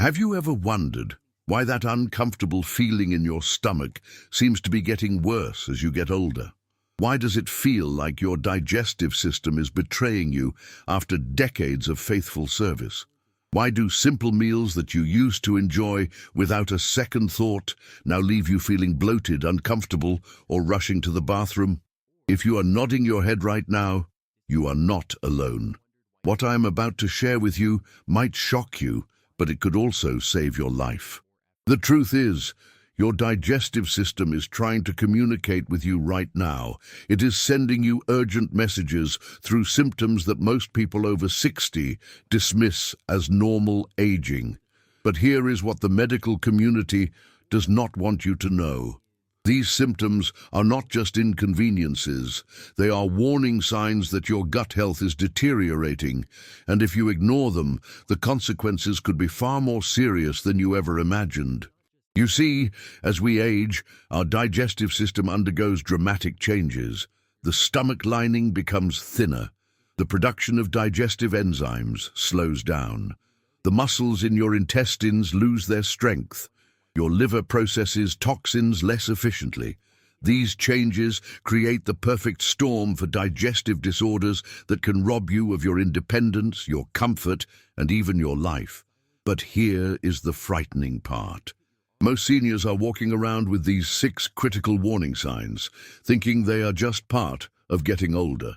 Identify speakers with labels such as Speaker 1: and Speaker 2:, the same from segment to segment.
Speaker 1: Have you ever wondered why that uncomfortable feeling in your stomach seems to be getting worse as you get older? Why does it feel like your digestive system is betraying you after decades of faithful service? Why do simple meals that you used to enjoy without a second thought now leave you feeling bloated, uncomfortable, or rushing to the bathroom? If you are nodding your head right now, you are not alone. What I am about to share with you might shock you, but it could also save your life. The truth is, your digestive system is trying to communicate with you right now. It is sending you urgent messages through symptoms that most people over 60 dismiss as normal aging. But here is what the medical community does not want you to know. These symptoms are not just inconveniences, they are warning signs that your gut health is deteriorating, and if you ignore them, the consequences could be far more serious than you ever imagined. You see, as we age, our digestive system undergoes dramatic changes. The stomach lining becomes thinner. The production of digestive enzymes slows down. The muscles in your intestines lose their strength. Your liver processes toxins less efficiently. These changes create the perfect storm for digestive disorders that can rob you of your independence, your comfort, and even your life. But here is the frightening part. Most seniors are walking around with these 6 critical warning signs, thinking they are just part of getting older.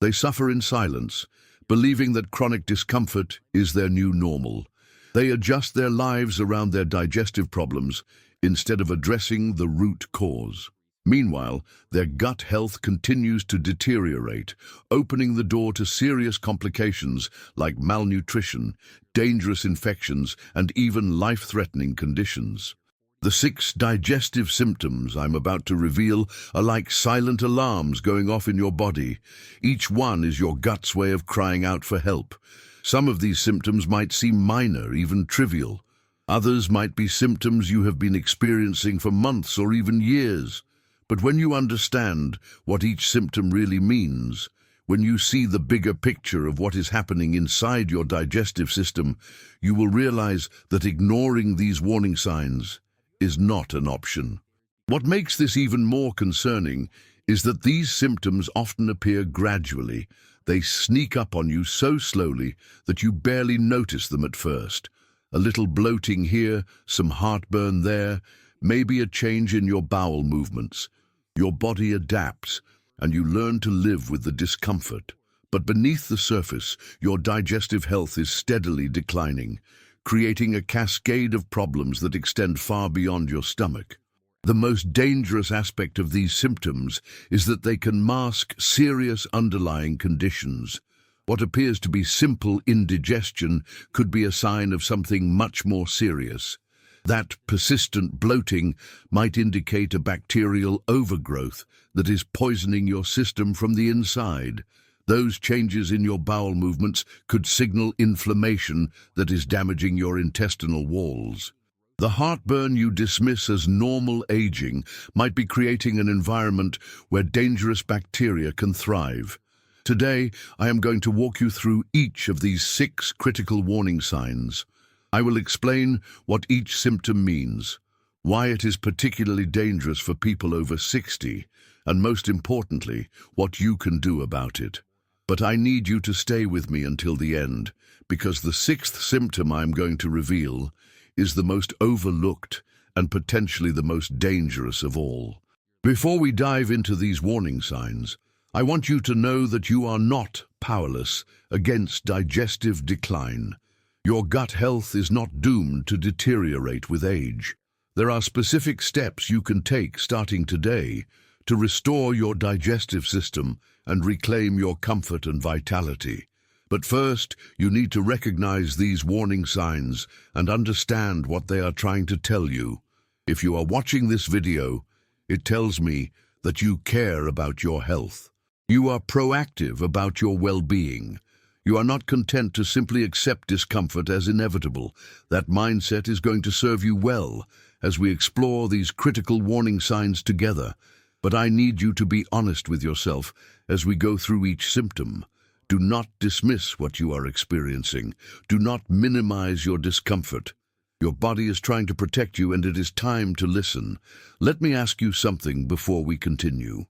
Speaker 1: They suffer in silence, believing that chronic discomfort is their new normal. They adjust their lives around their digestive problems instead of addressing the root cause. Meanwhile, their gut health continues to deteriorate, opening the door to serious complications like malnutrition, dangerous infections, and even life-threatening conditions. The 6 digestive symptoms I'm about to reveal are like silent alarms going off in your body. Each one is your gut's way of crying out for help. Some of these symptoms might seem minor, even trivial. Others might be symptoms you have been experiencing for months or even years. But when you understand what each symptom really means, when you see the bigger picture of what is happening inside your digestive system, you will realize that ignoring these warning signs is not an option. What makes this even more concerning is that these symptoms often appear gradually. They sneak up on you so slowly that you barely notice them at first. A little bloating here, some heartburn there, maybe a change in your bowel movements. Your body adapts, and you learn to live with the discomfort. But beneath the surface, your digestive health is steadily declining, creating a cascade of problems that extend far beyond your stomach. The most dangerous aspect of these symptoms is that they can mask serious underlying conditions. What appears to be simple indigestion could be a sign of something much more serious. That persistent bloating might indicate a bacterial overgrowth that is poisoning your system from the inside. Those changes in your bowel movements could signal inflammation that is damaging your intestinal walls. The heartburn you dismiss as normal aging might be creating an environment where dangerous bacteria can thrive. Today, I am going to walk you through each of these 6 critical warning signs. I will explain what each symptom means, why it is particularly dangerous for people over 60, and most importantly, what you can do about it. But I need you to stay with me until the end, because the 6th symptom I am going to reveal is the most overlooked and potentially the most dangerous of all. Before we dive into these warning signs, I want you to know that you are not powerless against digestive decline. Your gut health is not doomed to deteriorate with age. There are specific steps you can take starting today to restore your digestive system and reclaim your comfort and vitality. But first, you need to recognize these warning signs and understand what they are trying to tell you. If you are watching this video, it tells me that you care about your health. You are proactive about your well-being. You are not content to simply accept discomfort as inevitable. That mindset is going to serve you well as we explore these critical warning signs together. But I need you to be honest with yourself as we go through each symptom. Do not dismiss what you are experiencing. Do not minimize your discomfort. Your body is trying to protect you, and it is time to listen. Let me ask you something before we continue.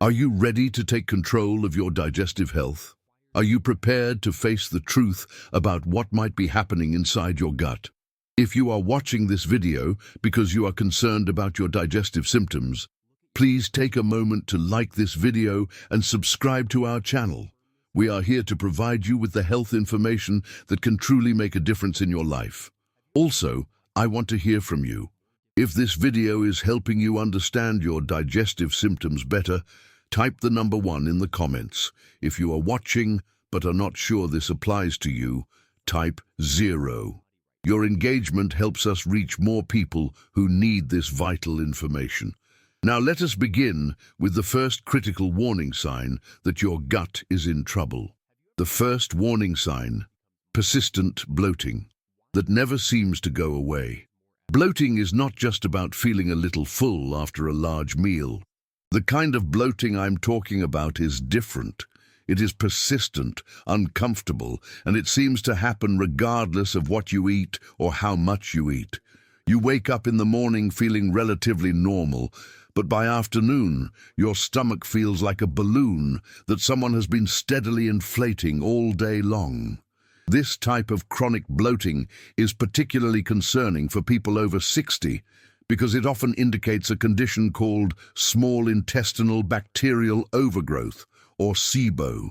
Speaker 1: Are you ready to take control of your digestive health? Are you prepared to face the truth about what might be happening inside your gut? If you are watching this video because you are concerned about your digestive symptoms, please take a moment to like this video and subscribe to our channel. We are here to provide you with the health information that can truly make a difference in your life. Also, I want to hear from you. If this video is helping you understand your digestive symptoms better, type the number 1 in the comments. If you are watching but are not sure this applies to you, type 0. Your engagement helps us reach more people who need this vital information. Now let us begin with the first critical warning sign that your gut is in trouble. The first warning sign: persistent bloating that never seems to go away. Bloating is not just about feeling a little full after a large meal. The kind of bloating I'm talking about is different. It is persistent, uncomfortable, and it seems to happen regardless of what you eat or how much you eat. You wake up in the morning feeling relatively normal, but by afternoon, your stomach feels like a balloon that someone has been steadily inflating all day long. This type of chronic bloating is particularly concerning for people over 60 because it often indicates a condition called small intestinal bacterial overgrowth, or SIBO.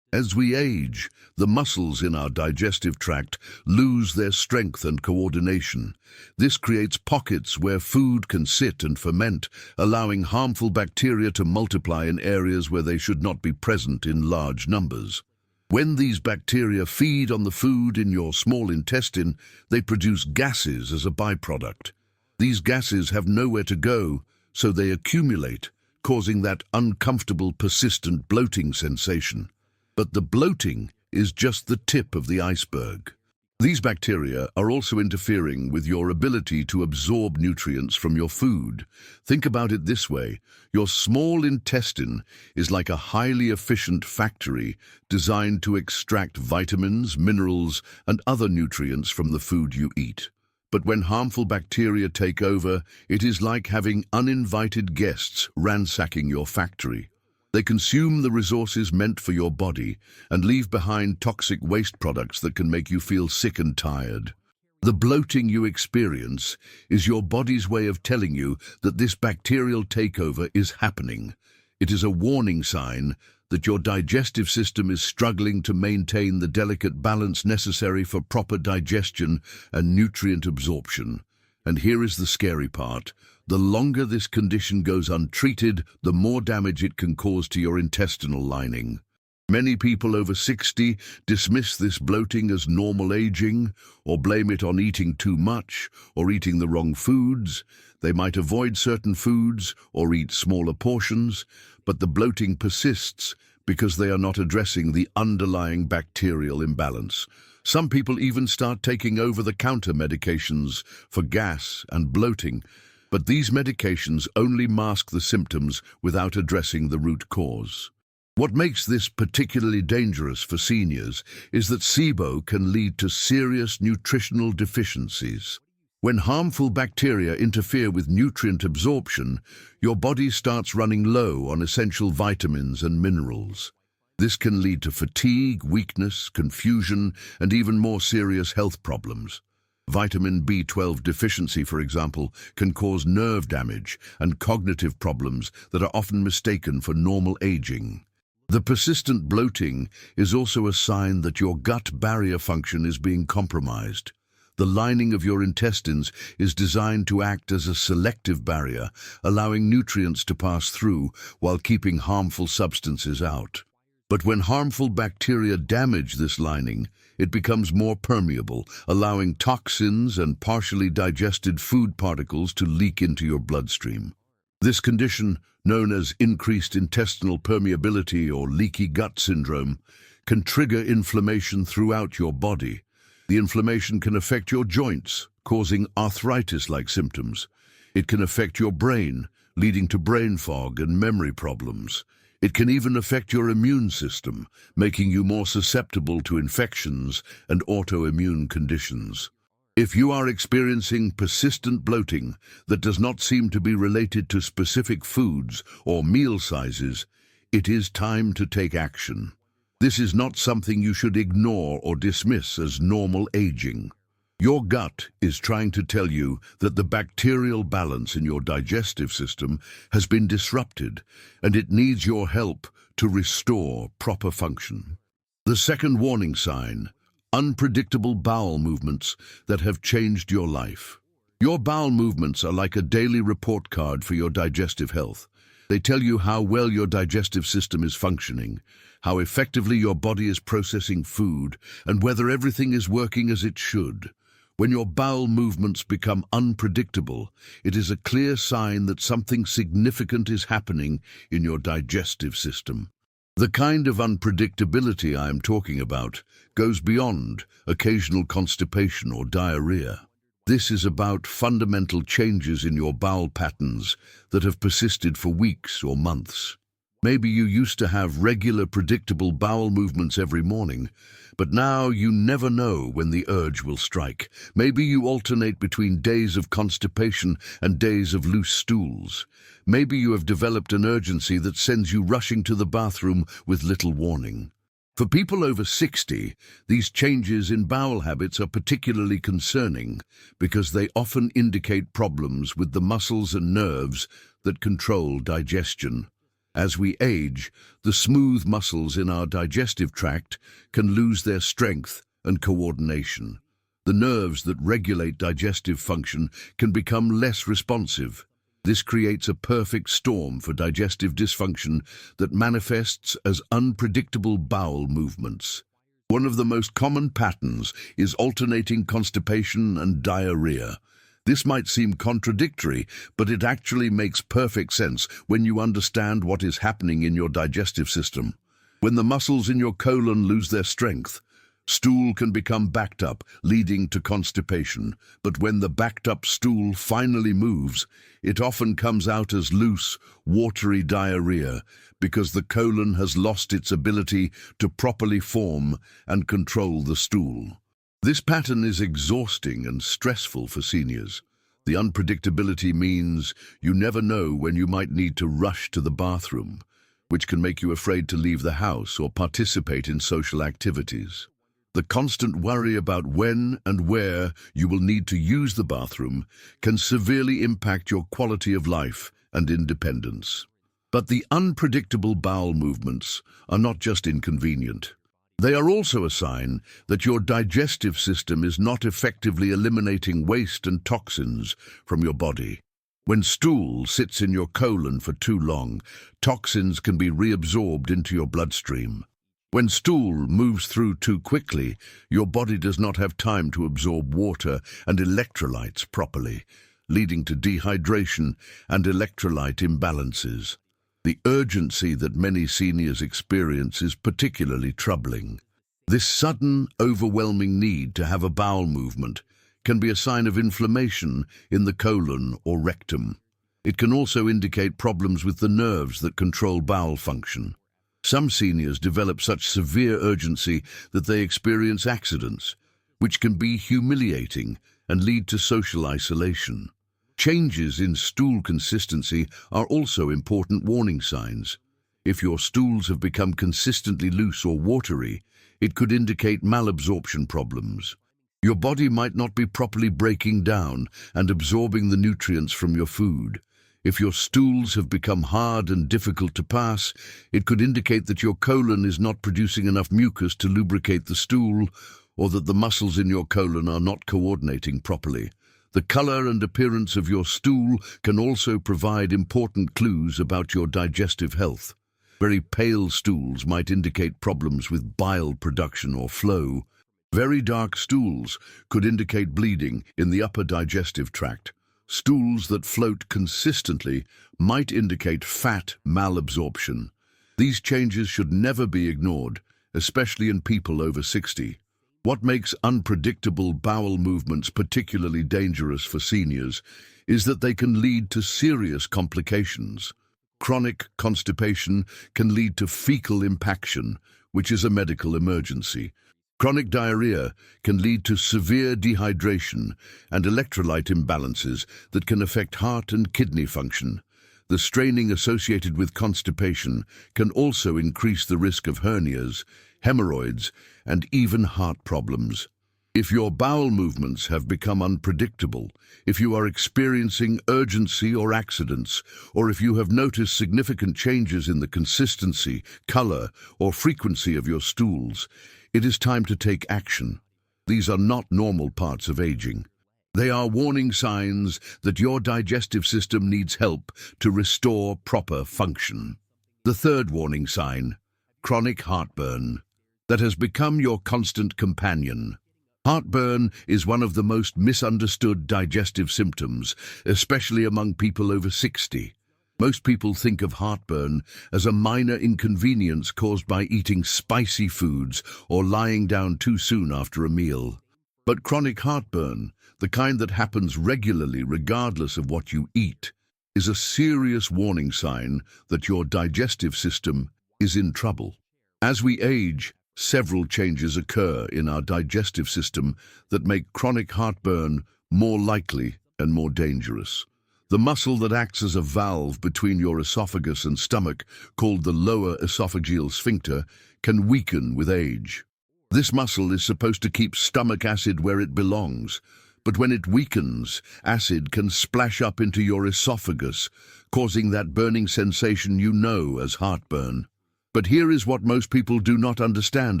Speaker 1: As we age, the muscles in our digestive tract lose their strength and coordination. This creates pockets where food can sit and ferment, allowing harmful bacteria to multiply in areas where they should not be present in large numbers. When these bacteria feed on the food in your small intestine, they produce gases as a byproduct. These gases have nowhere to go, so they accumulate, causing that uncomfortable, persistent bloating sensation. But the bloating is just the tip of the iceberg. These bacteria are also interfering with your ability to absorb nutrients from your food. Think about it this way: your small intestine is like a highly efficient factory designed to extract vitamins, minerals, and other nutrients from the food you eat. But when harmful bacteria take over, it is like having uninvited guests ransacking your factory. They consume the resources meant for your body and leave behind toxic waste products that can make you feel sick and tired. The bloating you experience is your body's way of telling you that this bacterial takeover is happening. It is a warning sign that your digestive system is struggling to maintain the delicate balance necessary for proper digestion and nutrient absorption. And here is the scary part: the longer this condition goes untreated, the more damage it can cause to your intestinal lining. Many people over 60 dismiss this bloating as normal aging, or blame it on eating too much or eating the wrong foods. They might avoid certain foods or eat smaller portions, but the bloating persists because they are not addressing the underlying bacterial imbalance. Some people even start taking over-the-counter medications for gas and bloating, but these medications only mask the symptoms without addressing the root cause. What makes this particularly dangerous for seniors is that SIBO can lead to serious nutritional deficiencies. When harmful bacteria interfere with nutrient absorption, your body starts running low on essential vitamins and minerals. This can lead to fatigue, weakness, confusion, and even more serious health problems. Vitamin B12 deficiency, for example, can cause nerve damage and cognitive problems that are often mistaken for normal aging. The persistent bloating is also a sign that your gut barrier function is being compromised. The lining of your intestines is designed to act as a selective barrier, allowing nutrients to pass through while keeping harmful substances out. But when harmful bacteria damage this lining, it becomes more permeable, allowing toxins and partially digested food particles to leak into your bloodstream. This condition, known as increased intestinal permeability or leaky gut syndrome, can trigger inflammation throughout your body. The inflammation can affect your joints, causing arthritis-like symptoms. It can affect your brain, leading to brain fog and memory problems. It can even affect your immune system, making you more susceptible to infections and autoimmune conditions. If you are experiencing persistent bloating that does not seem to be related to specific foods or meal sizes, it is time to take action. This is not something you should ignore or dismiss as normal aging. Your gut is trying to tell you that the bacterial balance in your digestive system has been disrupted, and it needs your help to restore proper function. The second warning sign: unpredictable bowel movements that have changed your life. Your bowel movements are like a daily report card for your digestive health. They tell you how well your digestive system is functioning, how effectively your body is processing food, and whether everything is working as it should. When your bowel movements become unpredictable, it is a clear sign that something significant is happening in your digestive system. The kind of unpredictability I am talking about goes beyond occasional constipation or diarrhea. This is about fundamental changes in your bowel patterns that have persisted for weeks or months. Maybe you used to have regular, predictable bowel movements every morning, but now you never know when the urge will strike. Maybe you alternate between days of constipation and days of loose stools. Maybe you have developed an urgency that sends you rushing to the bathroom with little warning. For people over 60, these changes in bowel habits are particularly concerning because they often indicate problems with the muscles and nerves that control digestion. As we age, the smooth muscles in our digestive tract can lose their strength and coordination. The nerves that regulate digestive function can become less responsive. This creates a perfect storm for digestive dysfunction that manifests as unpredictable bowel movements. One of the most common patterns is alternating constipation and diarrhea. This might seem contradictory, but it actually makes perfect sense when you understand what is happening in your digestive system. When the muscles in your colon lose their strength, stool can become backed up, leading to constipation. But when the backed up stool finally moves, it often comes out as loose, watery diarrhea because the colon has lost its ability to properly form and control the stool. This pattern is exhausting and stressful for seniors. The unpredictability means you never know when you might need to rush to the bathroom, which can make you afraid to leave the house or participate in social activities. The constant worry about when and where you will need to use the bathroom can severely impact your quality of life and independence. But the unpredictable bowel movements are not just inconvenient. They are also a sign that your digestive system is not effectively eliminating waste and toxins from your body. When stool sits in your colon for too long, toxins can be reabsorbed into your bloodstream. When stool moves through too quickly, your body does not have time to absorb water and electrolytes properly, leading to dehydration and electrolyte imbalances. The urgency that many seniors experience is particularly troubling. This sudden, overwhelming need to have a bowel movement can be a sign of inflammation in the colon or rectum. It can also indicate problems with the nerves that control bowel function. Some seniors develop such severe urgency that they experience accidents, which can be humiliating and lead to social isolation. Changes in stool consistency are also important warning signs. If your stools have become consistently loose or watery, it could indicate malabsorption problems. Your body might not be properly breaking down and absorbing the nutrients from your food. If your stools have become hard and difficult to pass, it could indicate that your colon is not producing enough mucus to lubricate the stool, or that the muscles in your colon are not coordinating properly. The color and appearance of your stool can also provide important clues about your digestive health. Very pale stools might indicate problems with bile production or flow. Very dark stools could indicate bleeding in the upper digestive tract. Stools that float consistently might indicate fat malabsorption. These changes should never be ignored, especially in people over 60. What makes unpredictable bowel movements particularly dangerous for seniors is that they can lead to serious complications. Chronic constipation can lead to fecal impaction, which is a medical emergency. Chronic diarrhea can lead to severe dehydration and electrolyte imbalances that can affect heart and kidney function. The straining associated with constipation can also increase the risk of hernias, hemorrhoids, and even heart problems. If your bowel movements have become unpredictable, if you are experiencing urgency or accidents, or if you have noticed significant changes in the consistency, color, or frequency of your stools, it is time to take action. These are not normal parts of aging. They are warning signs that your digestive system needs help to restore proper function. The third warning sign, chronic heartburn, that has become your constant companion. Heartburn is one of the most misunderstood digestive symptoms, especially among people over 60. Most people think of heartburn as a minor inconvenience caused by eating spicy foods or lying down too soon after a meal. But chronic heartburn, the kind that happens regularly regardless of what you eat, is a serious warning sign that your digestive system is in trouble. As we age, several changes occur in our digestive system that make chronic heartburn more likely and more dangerous. The muscle that acts as a valve between your esophagus and stomach, called the lower esophageal sphincter, can weaken with age. This muscle is supposed to keep stomach acid where it belongs, but when it weakens, acid can splash up into your esophagus, causing that burning sensation you know as heartburn. But here is what most people do not understand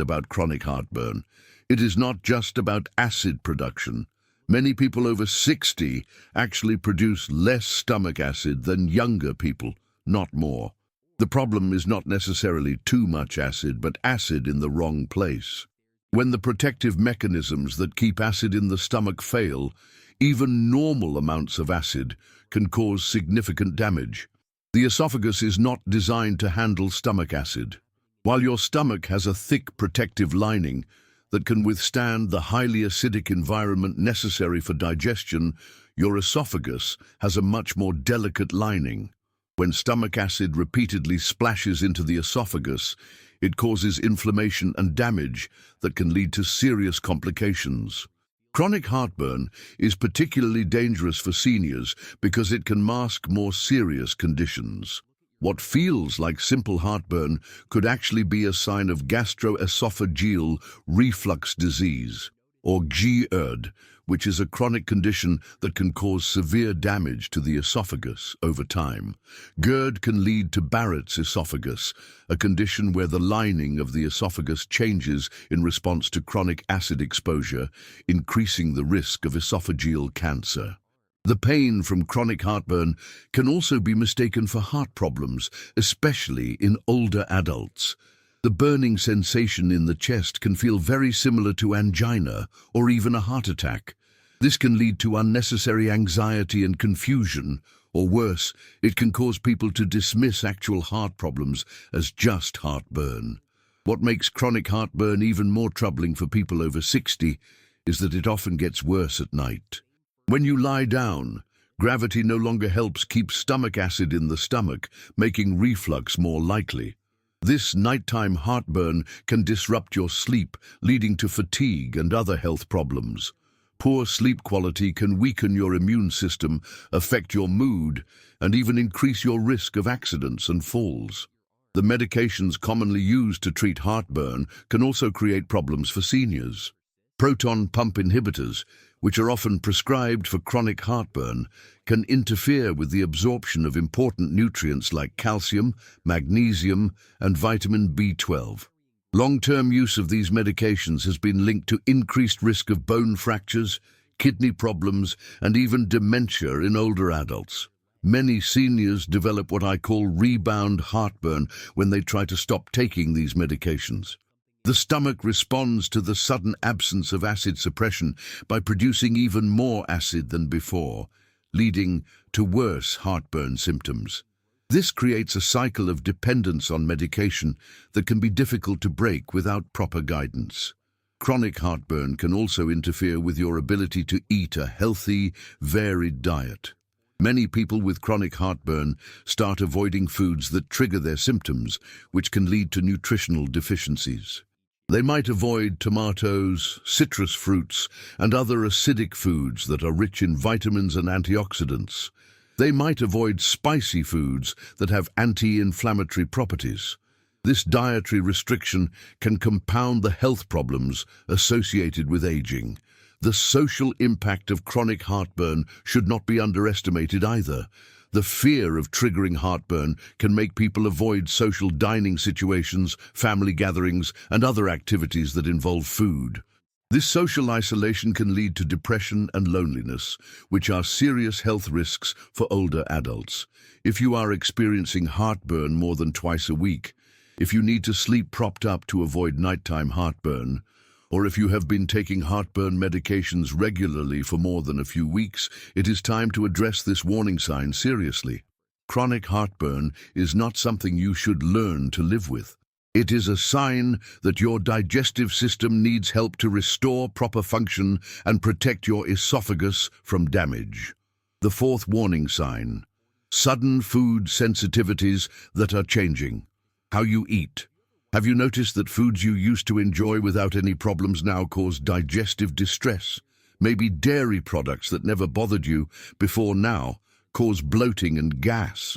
Speaker 1: about chronic heartburn. It is not just about acid production. Many people over 60 actually produce less stomach acid than younger people, not more. The problem is not necessarily too much acid, but acid in the wrong place. When the protective mechanisms that keep acid in the stomach fail, even normal amounts of acid can cause significant damage. The esophagus is not designed to handle stomach acid. While your stomach has a thick protective lining that can withstand the highly acidic environment necessary for digestion, your esophagus has a much more delicate lining. When stomach acid repeatedly splashes into the esophagus, it causes inflammation and damage that can lead to serious complications. Chronic heartburn is particularly dangerous for seniors because it can mask more serious conditions. What feels like simple heartburn could actually be a sign of gastroesophageal reflux disease, or GERD, which is a chronic condition that can cause severe damage to the esophagus over time. GERD can lead to Barrett's esophagus, a condition where the lining of the esophagus changes in response to chronic acid exposure, increasing the risk of esophageal cancer. The pain from chronic heartburn can also be mistaken for heart problems, especially in older adults. The burning sensation in the chest can feel very similar to angina or even a heart attack. This can lead to unnecessary anxiety and confusion, or worse, it can cause people to dismiss actual heart problems as just heartburn. What makes chronic heartburn even more troubling for people over 60 is that it often gets worse at night. When you lie down, gravity no longer helps keep stomach acid in the stomach, making reflux more likely. This nighttime heartburn can disrupt your sleep, leading to fatigue and other health problems. Poor sleep quality can weaken your immune system, affect your mood, and even increase your risk of accidents and falls. The medications commonly used to treat heartburn can also create problems for seniors. Proton pump inhibitors, which are often prescribed for chronic heartburn, can interfere with the absorption of important nutrients like calcium, magnesium, and vitamin B12. Long-term use of these medications has been linked to increased risk of bone fractures, kidney problems, and even dementia in older adults. Many seniors develop what I call rebound heartburn when they try to stop taking these medications. The stomach responds to the sudden absence of acid suppression by producing even more acid than before, leading to worse heartburn symptoms. This creates a cycle of dependence on medication that can be difficult to break without proper guidance. Chronic heartburn can also interfere with your ability to eat a healthy, varied diet. Many people with chronic heartburn start avoiding foods that trigger their symptoms, which can lead to nutritional deficiencies. They might avoid tomatoes, citrus fruits, and other acidic foods that are rich in vitamins and antioxidants. They might avoid spicy foods that have anti-inflammatory properties. This dietary restriction can compound the health problems associated with aging. The social impact of chronic heartburn should not be underestimated either. The fear of triggering heartburn can make people avoid social dining situations, family gatherings, and other activities that involve food. This social isolation can lead to depression and loneliness, which are serious health risks for older adults. If you are experiencing heartburn more than twice a week, if you need to sleep propped up to avoid nighttime heartburn, or if you have been taking heartburn medications regularly for more than a few weeks, it is time to address this warning sign seriously. Chronic heartburn is not something you should learn to live with. It is a sign that your digestive system needs help to restore proper function and protect your esophagus from damage. The fourth warning sign: sudden food sensitivities that are changing. How you eat. Have you noticed that foods you used to enjoy without any problems now cause digestive distress? Maybe dairy products that never bothered you before now cause bloating and gas.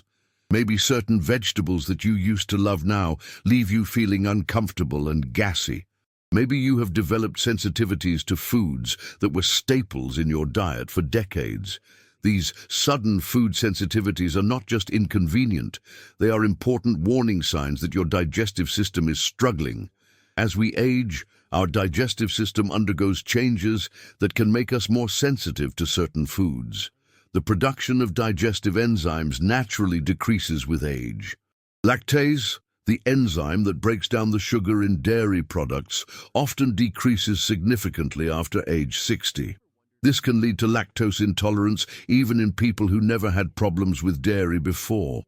Speaker 1: Maybe certain vegetables that you used to love now leave you feeling uncomfortable and gassy. Maybe you have developed sensitivities to foods that were staples in your diet for decades. These sudden food sensitivities are not just inconvenient, they are important warning signs that your digestive system is struggling. As we age, our digestive system undergoes changes that can make us more sensitive to certain foods. The production of digestive enzymes naturally decreases with age. Lactase, the enzyme that breaks down the sugar in dairy products, often decreases significantly after age 60. This can lead to lactose intolerance even in people who never had problems with dairy before.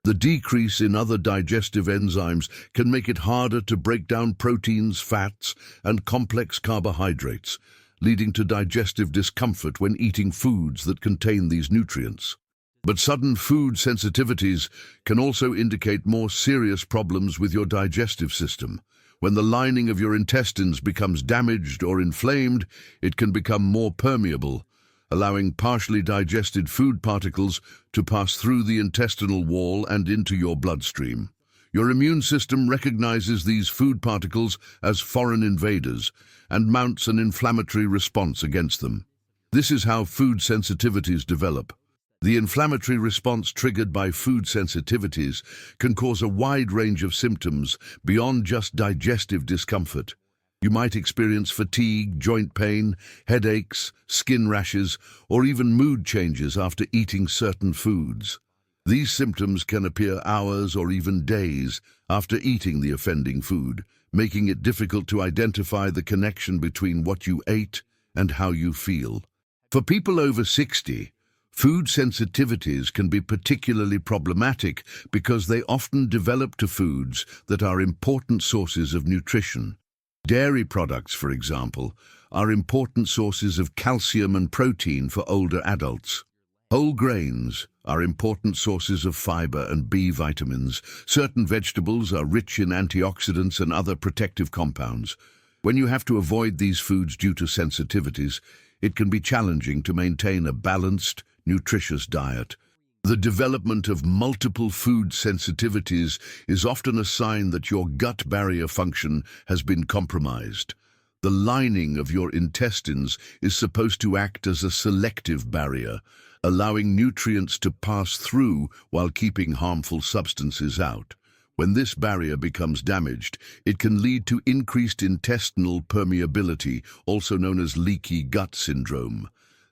Speaker 1: The decrease in other digestive enzymes can make it harder to break down proteins, fats, and complex carbohydrates, leading to digestive discomfort when eating foods that contain these nutrients. But sudden food sensitivities can also indicate more serious problems with your digestive system. When the lining of your intestines becomes damaged or inflamed, it can become more permeable, allowing partially digested food particles to pass through the intestinal wall and into your bloodstream. Your immune system recognizes these food particles as foreign invaders and mounts an inflammatory response against them. This is how food sensitivities develop. The inflammatory response triggered by food sensitivities can cause a wide range of symptoms beyond just digestive discomfort. You might experience fatigue, joint pain, headaches, skin rashes, or even mood changes after eating certain foods. These symptoms can appear hours or even days after eating the offending food, making it difficult to identify the connection between what you ate and how you feel. For people over 60, food sensitivities can be particularly problematic because they often develop to foods that are important sources of nutrition. Dairy products, for example, are important sources of calcium and protein for older adults. Whole grains are important sources of fiber and B vitamins. Certain vegetables are rich in antioxidants and other protective compounds. When you have to avoid these foods due to sensitivities, it can be challenging to maintain a balanced, nutritious diet. The development of multiple food sensitivities is often a sign that your gut barrier function has been compromised. The lining of your intestines is supposed to act as a selective barrier, allowing nutrients to pass through while keeping harmful substances out. When this barrier becomes damaged, it can lead to increased intestinal permeability, also known as leaky gut syndrome.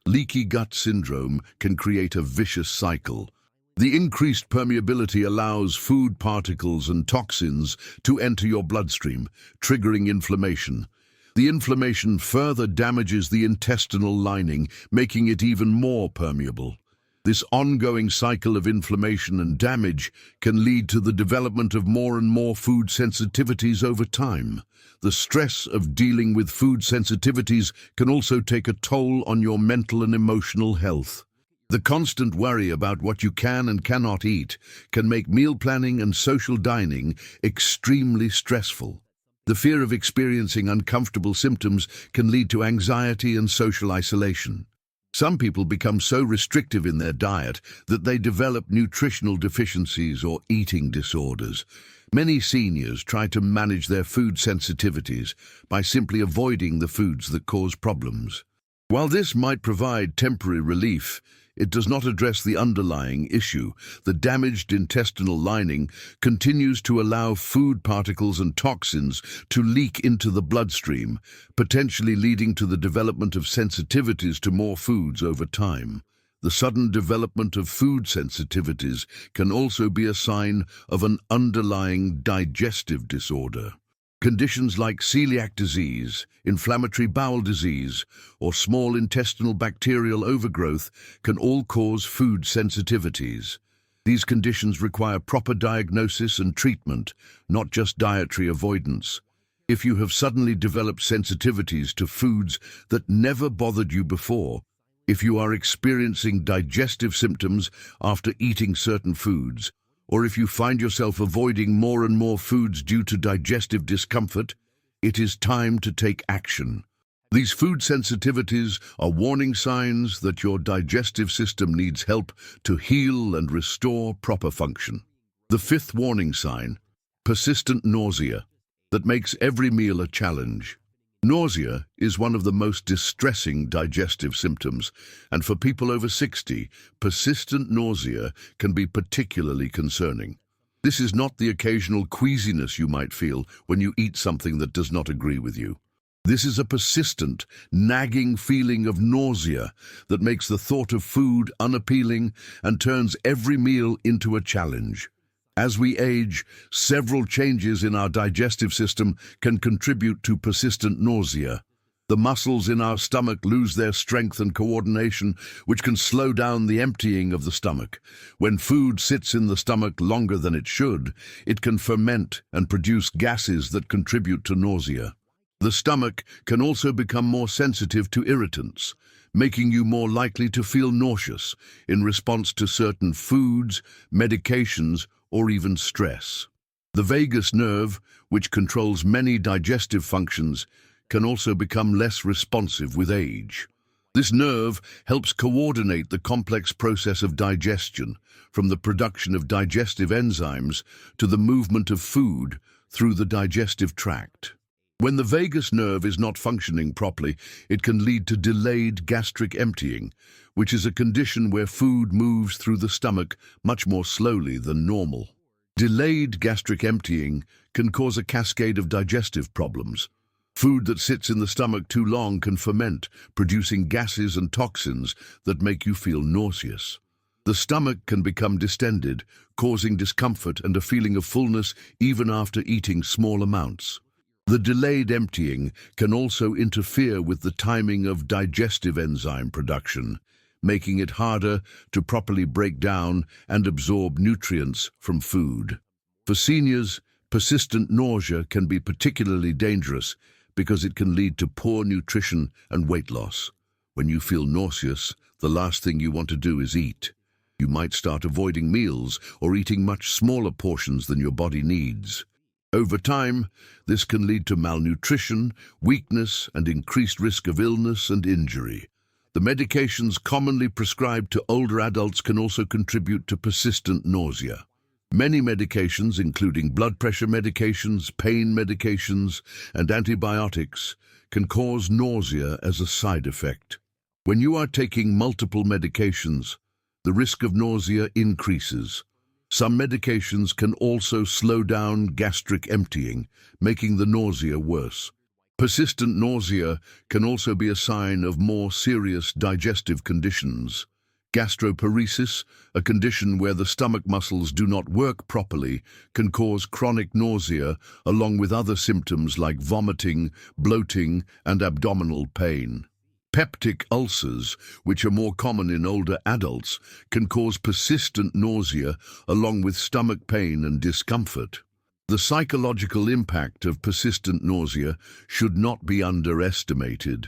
Speaker 1: Leaky gut syndrome can create a vicious cycle. The increased permeability allows food particles and toxins to enter your bloodstream, triggering inflammation. The inflammation further damages the intestinal lining, making it even more permeable. This ongoing cycle of inflammation and damage can lead to the development of more and more food sensitivities over time. The stress of dealing with food sensitivities can also take a toll on your mental and emotional health. The constant worry about what you can and cannot eat can make meal planning and social dining extremely stressful. The fear of experiencing uncomfortable symptoms can lead to anxiety and social isolation. Some people become so restrictive in their diet that they develop nutritional deficiencies or eating disorders. Many seniors try to manage their food sensitivities by simply avoiding the foods that cause problems. While this might provide temporary relief, it does not address the underlying issue. The damaged intestinal lining continues to allow food particles and toxins to leak into the bloodstream, potentially leading to the development of sensitivities to more foods over time. The sudden development of food sensitivities can also be a sign of an underlying digestive disorder. Conditions like celiac disease, inflammatory bowel disease, or small intestinal bacterial overgrowth can all cause food sensitivities. These conditions require proper diagnosis and treatment, not just dietary avoidance. If you have suddenly developed sensitivities to foods that never bothered you before, if you are experiencing digestive symptoms after eating certain foods, or if you find yourself avoiding more and more foods due to digestive discomfort, it is time to take action. These food sensitivities are warning signs that your digestive system needs help to heal and restore proper function. The fifth warning sign: persistent nausea that makes every meal a challenge. Nausea is one of the most distressing digestive symptoms, and for people over 60, persistent nausea can be particularly concerning. This is not the occasional queasiness you might feel when you eat something that does not agree with you. This is a persistent, nagging feeling of nausea that makes the thought of food unappealing and turns every meal into a challenge. As we age, several changes in our digestive system can contribute to persistent nausea. The muscles in our stomach lose their strength and coordination, which can slow down the emptying of the stomach. When food sits in the stomach longer than it should, it can ferment and produce gases that contribute to nausea. The stomach can also become more sensitive to irritants, making you more likely to feel nauseous in response to certain foods, medications, or even stress. The vagus nerve, which controls many digestive functions, can also become less responsive with age. This nerve helps coordinate the complex process of digestion, from the production of digestive enzymes to the movement of food through the digestive tract. When the vagus nerve is not functioning properly, it can lead to delayed gastric emptying, which is a condition where food moves through the stomach much more slowly than normal. Delayed gastric emptying can cause a cascade of digestive problems. Food that sits in the stomach too long can ferment, producing gases and toxins that make you feel nauseous. The stomach can become distended, causing discomfort and a feeling of fullness even after eating small amounts. The delayed emptying can also interfere with the timing of digestive enzyme production, making it harder to properly break down and absorb nutrients from food. For seniors, persistent nausea can be particularly dangerous because it can lead to poor nutrition and weight loss. When you feel nauseous, the last thing you want to do is eat. You might start avoiding meals or eating much smaller portions than your body needs. Over time, this can lead to malnutrition, weakness, and increased risk of illness and injury. The medications commonly prescribed to older adults can also contribute to persistent nausea. Many medications, including blood pressure medications, pain medications, and antibiotics, can cause nausea as a side effect. When you are taking multiple medications, the risk of nausea increases. Some medications can also slow down gastric emptying, making the nausea worse. Persistent nausea can also be a sign of more serious digestive conditions. Gastroparesis, a condition where the stomach muscles do not work properly, can cause chronic nausea along with other symptoms like vomiting, bloating, and abdominal pain. Peptic ulcers, which are more common in older adults, can cause persistent nausea along with stomach pain and discomfort. The psychological impact of persistent nausea should not be underestimated.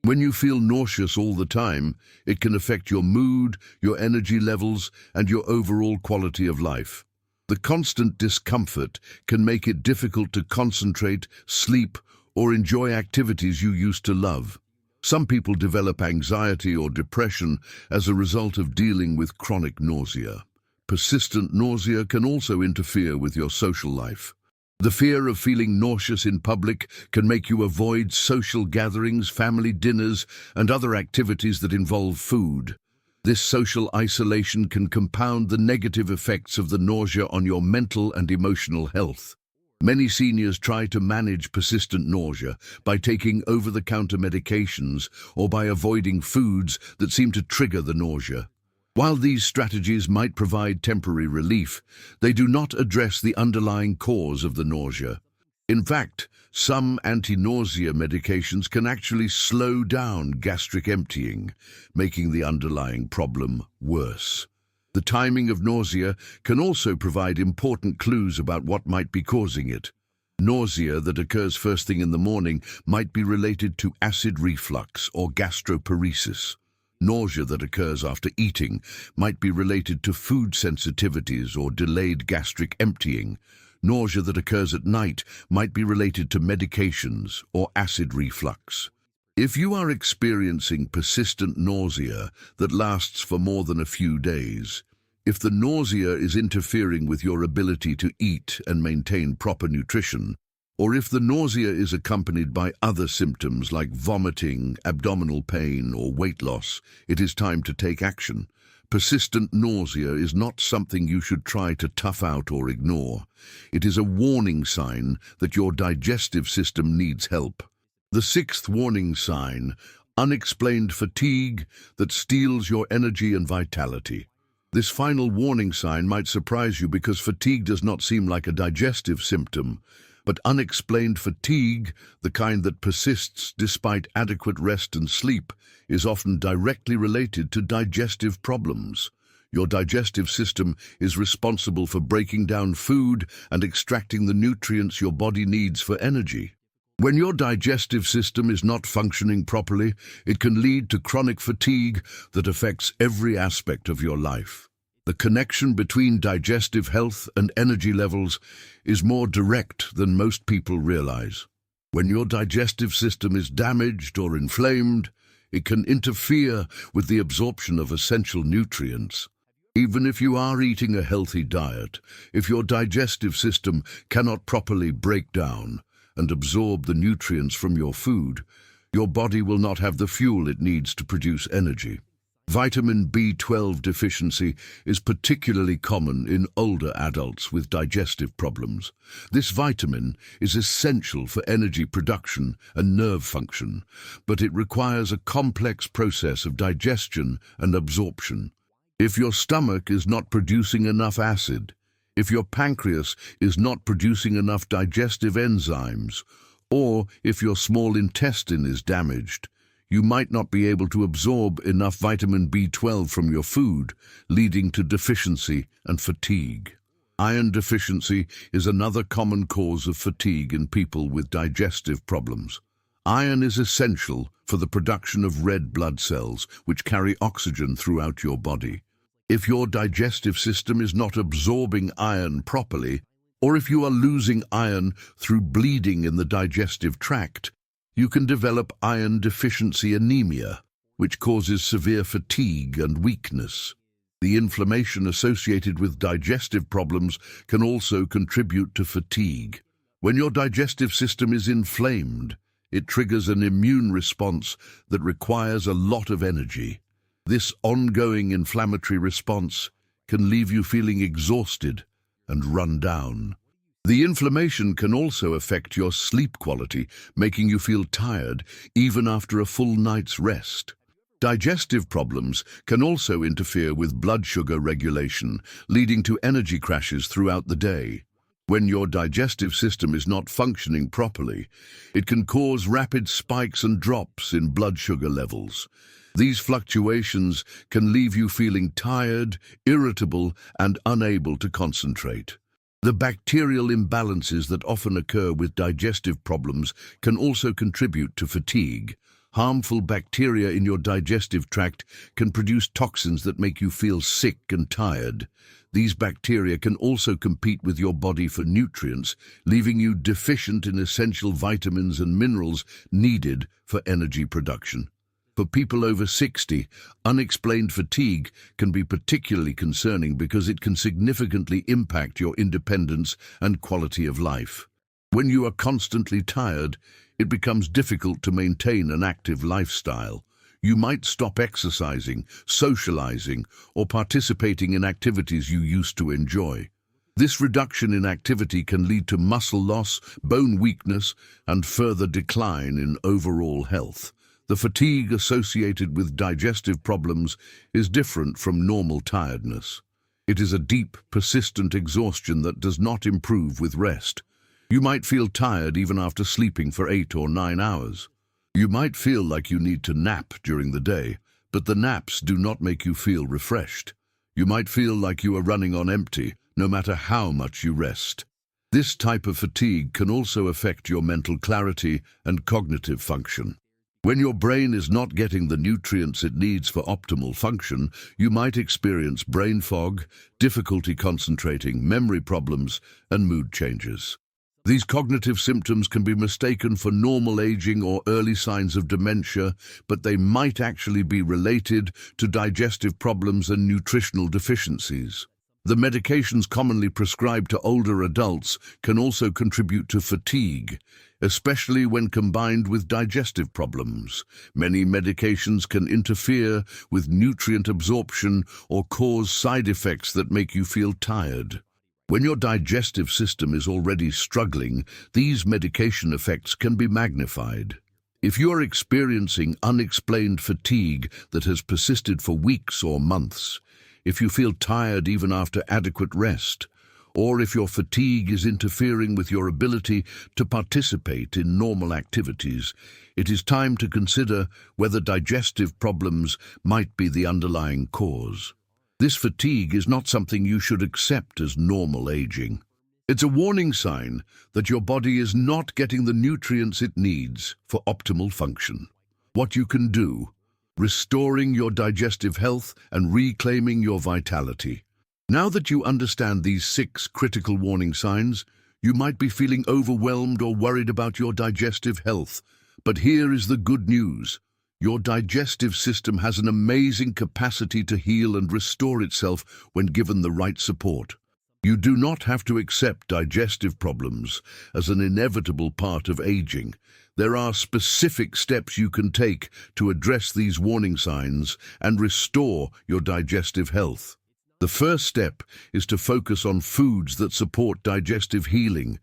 Speaker 1: When you feel nauseous all the time, it can affect your mood, your energy levels, and your overall quality of life. The constant discomfort can make it difficult to concentrate, sleep, or enjoy activities you used to love. Some people develop anxiety or depression as a result of dealing with chronic nausea. Persistent nausea can also interfere with your social life. The fear of feeling nauseous in public can make you avoid social gatherings, family dinners, and other activities that involve food. This social isolation can compound the negative effects of the nausea on your mental and emotional health. Many seniors try to manage persistent nausea by taking over-the-counter medications or by avoiding foods that seem to trigger the nausea. While these strategies might provide temporary relief, they do not address the underlying cause of the nausea. In fact, some anti-nausea medications can actually slow down gastric emptying, making the underlying problem worse. The timing of nausea can also provide important clues about what might be causing it. Nausea that occurs first thing in the morning might be related to acid reflux or gastroparesis. Nausea that occurs after eating might be related to food sensitivities or delayed gastric emptying. Nausea that occurs at night might be related to medications or acid reflux. If you are experiencing persistent nausea that lasts for more than a few days, if the nausea is interfering with your ability to eat and maintain proper nutrition, or if the nausea is accompanied by other symptoms like vomiting, abdominal pain, or weight loss, it is time to take action. Persistent nausea is not something you should try to tough out or ignore. It is a warning sign that your digestive system needs help. The sixth warning sign, unexplained fatigue that steals your energy and vitality. This final warning sign might surprise you because fatigue does not seem like a digestive symptom, but unexplained fatigue, the kind that persists despite adequate rest and sleep, is often directly related to digestive problems. Your digestive system is responsible for breaking down food and extracting the nutrients your body needs for energy. When your digestive system is not functioning properly, it can lead to chronic fatigue that affects every aspect of your life. The connection between digestive health and energy levels is more direct than most people realize. When your digestive system is damaged or inflamed, it can interfere with the absorption of essential nutrients. Even if you are eating a healthy diet, if your digestive system cannot properly break down and absorb the nutrients from your food, your body will not have the fuel it needs to produce energy. Vitamin B12 deficiency is particularly common in older adults with digestive problems. This vitamin is essential for energy production and nerve function, but it requires a complex process of digestion and absorption. If your stomach is not producing enough acid, if your pancreas is not producing enough digestive enzymes, or if your small intestine is damaged, you might not be able to absorb enough vitamin B12 from your food, leading to deficiency and fatigue. Iron deficiency is another common cause of fatigue in people with digestive problems. Iron is essential for the production of red blood cells, which carry oxygen throughout your body. If your digestive system is not absorbing iron properly, or if you are losing iron through bleeding in the digestive tract, you can develop iron deficiency anemia, which causes severe fatigue and weakness. The inflammation associated with digestive problems can also contribute to fatigue. When your digestive system is inflamed, it triggers an immune response that requires a lot of energy. This ongoing inflammatory response can leave you feeling exhausted and run down. The inflammation can also affect your sleep quality, making you feel tired even after a full night's rest. Digestive problems can also interfere with blood sugar regulation, leading to energy crashes throughout the day. When your digestive system is not functioning properly, it can cause rapid spikes and drops in blood sugar levels. These fluctuations can leave you feeling tired, irritable, and unable to concentrate. The bacterial imbalances that often occur with digestive problems can also contribute to fatigue. Harmful bacteria in your digestive tract can produce toxins that make you feel sick and tired. These bacteria can also compete with your body for nutrients, leaving you deficient in essential vitamins and minerals needed for energy production. For people over 60, unexplained fatigue can be particularly concerning because it can significantly impact your independence and quality of life. When you are constantly tired, it becomes difficult to maintain an active lifestyle. You might stop exercising, socializing, or participating in activities you used to enjoy. This reduction in activity can lead to muscle loss, bone weakness, and further decline in overall health. The fatigue associated with digestive problems is different from normal tiredness. It is a deep, persistent exhaustion that does not improve with rest. You might feel tired even after sleeping for 8 or 9 hours. You might feel like you need to nap during the day, but the naps do not make you feel refreshed. You might feel like you are running on empty, no matter how much you rest. This type of fatigue can also affect your mental clarity and cognitive function. When your brain is not getting the nutrients it needs for optimal function, you might experience brain fog, difficulty concentrating, memory problems, and mood changes. These cognitive symptoms can be mistaken for normal aging or early signs of dementia, but they might actually be related to digestive problems and nutritional deficiencies. The medications commonly prescribed to older adults can also contribute to fatigue, especially when combined with digestive problems. Many medications can interfere with nutrient absorption or cause side effects that make you feel tired. When your digestive system is already struggling, these medication effects can be magnified. If you are experiencing unexplained fatigue that has persisted for weeks or months, if you feel tired even after adequate rest, or if your fatigue is interfering with your ability to participate in normal activities, it is time to consider whether digestive problems might be the underlying cause. This fatigue is not something you should accept as normal aging. It's a warning sign that your body is not getting the nutrients it needs for optimal function. What you can do: restoring your digestive health and reclaiming your vitality. Now that you understand these 6 critical warning signs, you might be feeling overwhelmed or worried about your digestive health. But here is the good news. Your digestive system has an amazing capacity to heal and restore itself when given the right support. You do not have to accept digestive problems as an inevitable part of aging. There are specific steps you can take to address these warning signs and restore your digestive health. The first step is to focus on foods that support digestive healing.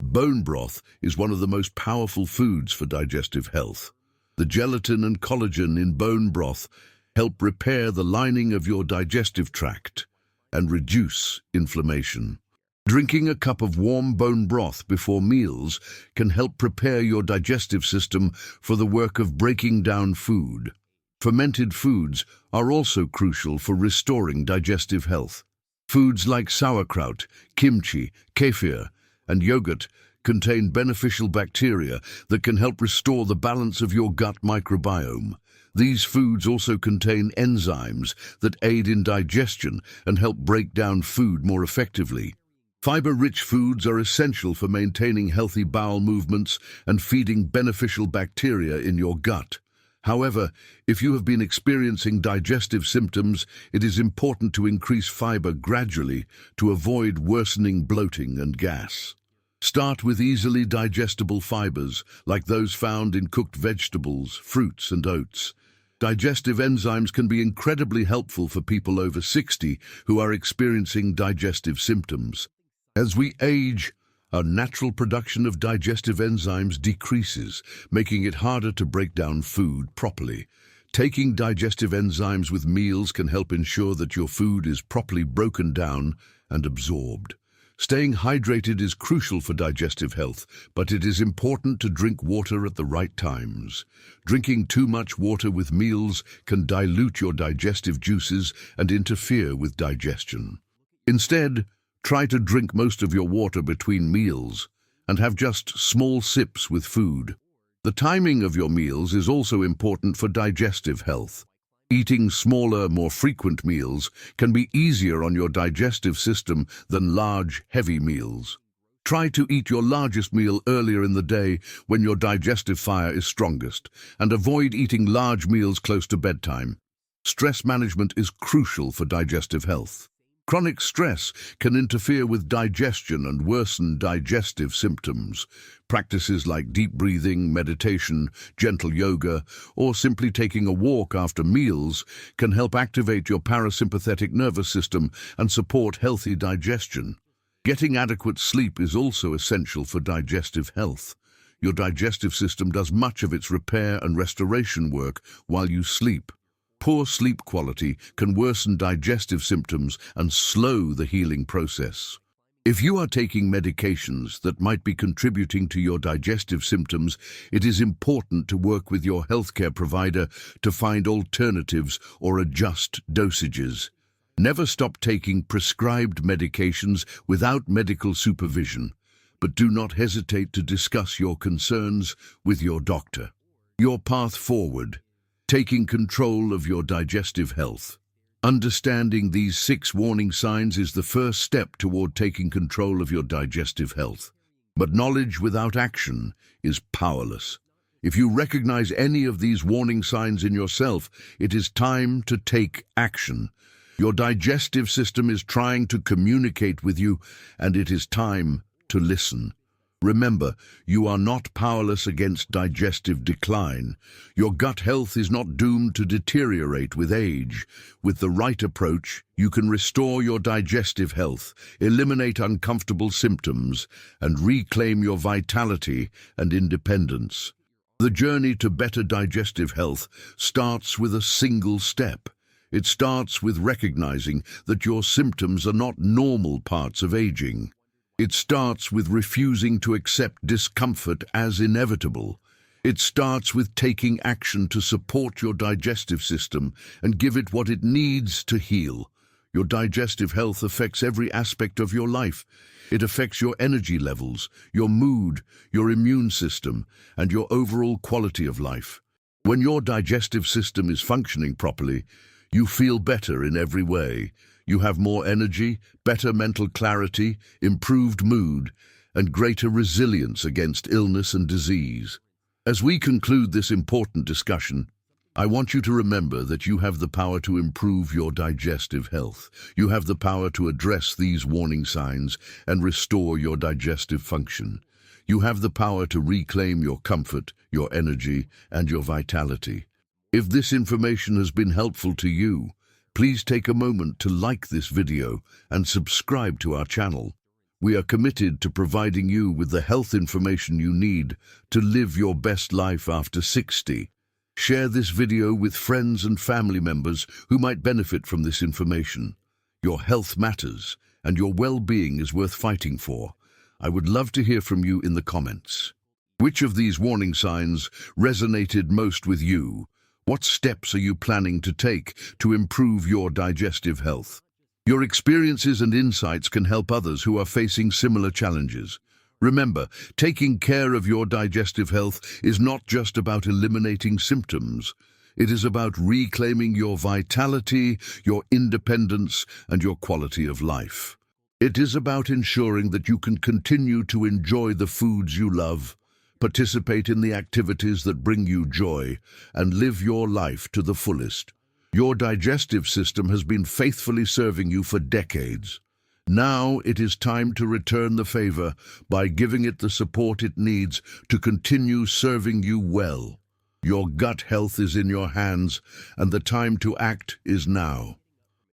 Speaker 1: Bone broth is one of the most powerful foods for digestive health. The gelatin and collagen in bone broth help repair the lining of your digestive tract and reduce inflammation. Drinking a cup of warm bone broth before meals can help prepare your digestive system for the work of breaking down food. Fermented foods are also crucial for restoring digestive health. Foods like sauerkraut, kimchi, kefir, and yogurt contain beneficial bacteria that can help restore the balance of your gut microbiome. These foods also contain enzymes that aid in digestion and help break down food more effectively. Fiber-rich foods are essential for maintaining healthy bowel movements and feeding beneficial bacteria in your gut. However, if you have been experiencing digestive symptoms, it is important to increase fiber gradually to avoid worsening bloating and gas. Start with easily digestible fibers, like those found in cooked vegetables, fruits, and oats. Digestive enzymes can be incredibly helpful for people over 60 who are experiencing digestive symptoms. As we age, our natural production of digestive enzymes decreases, making it harder to break down food properly. Taking digestive enzymes with meals can help ensure that your food is properly broken down and absorbed. Staying hydrated is crucial for digestive health, but it is important to drink water at the right times. Drinking too much water with meals can dilute your digestive juices and interfere with digestion. Instead, try to drink most of your water between meals and have just small sips with food. The timing of your meals is also important for digestive health. Eating smaller, more frequent meals can be easier on your digestive system than large, heavy meals. Try to eat your largest meal earlier in the day when your digestive fire is strongest, and avoid eating large meals close to bedtime. Stress management is crucial for digestive health. Chronic stress can interfere with digestion and worsen digestive symptoms. Practices like deep breathing, meditation, gentle yoga, or simply taking a walk after meals can help activate your parasympathetic nervous system and support healthy digestion. Getting adequate sleep is also essential for digestive health. Your digestive system does much of its repair and restoration work while you sleep. Poor sleep quality can worsen digestive symptoms and slow the healing process. If you are taking medications that might be contributing to your digestive symptoms, it is important to work with your healthcare provider to find alternatives or adjust dosages. Never stop taking prescribed medications without medical supervision, but do not hesitate to discuss your concerns with your doctor. Your path forward. Taking control of your digestive health. Understanding these 6 warning signs is the first step toward taking control of your digestive health. But knowledge without action is powerless. If you recognize any of these warning signs in yourself, it is time to take action. Your digestive system is trying to communicate with you, and it is time to listen. Remember, you are not powerless against digestive decline. Your gut health is not doomed to deteriorate with age. With the right approach, you can restore your digestive health, eliminate uncomfortable symptoms, and reclaim your vitality and independence. The journey to better digestive health starts with a single step. It starts with recognizing that your symptoms are not normal parts of aging. It starts with refusing to accept discomfort as inevitable. It starts with taking action to support your digestive system and give it what it needs to heal. Your digestive health affects every aspect of your life. It affects your energy levels, your mood, your immune system, and your overall quality of life. When your digestive system is functioning properly, you feel better in every way. You have more energy, better mental clarity, improved mood, and greater resilience against illness and disease. As we conclude this important discussion, I want you to remember that you have the power to improve your digestive health. You have the power to address these warning signs and restore your digestive function. You have the power to reclaim your comfort, your energy, and your vitality. If this information has been helpful to you, please take a moment to like this video and subscribe to our channel. We are committed to providing you with the health information you need to live your best life after 60. Share this video with friends and family members who might benefit from this information. Your health matters, and your well-being is worth fighting for. I would love to hear from you in the comments. Which of these warning signs resonated most with you? What steps are you planning to take to improve your digestive health? Your experiences and insights can help others who are facing similar challenges. Remember, taking care of your digestive health is not just about eliminating symptoms. It is about reclaiming your vitality, your independence, and your quality of life. It is about ensuring that you can continue to enjoy the foods you love, participate in the activities that bring you joy, and live your life to the fullest. Your digestive system has been faithfully serving you for decades. Now it is time to return the favor by giving it the support it needs to continue serving you well. Your gut health is in your hands, and the time to act is now.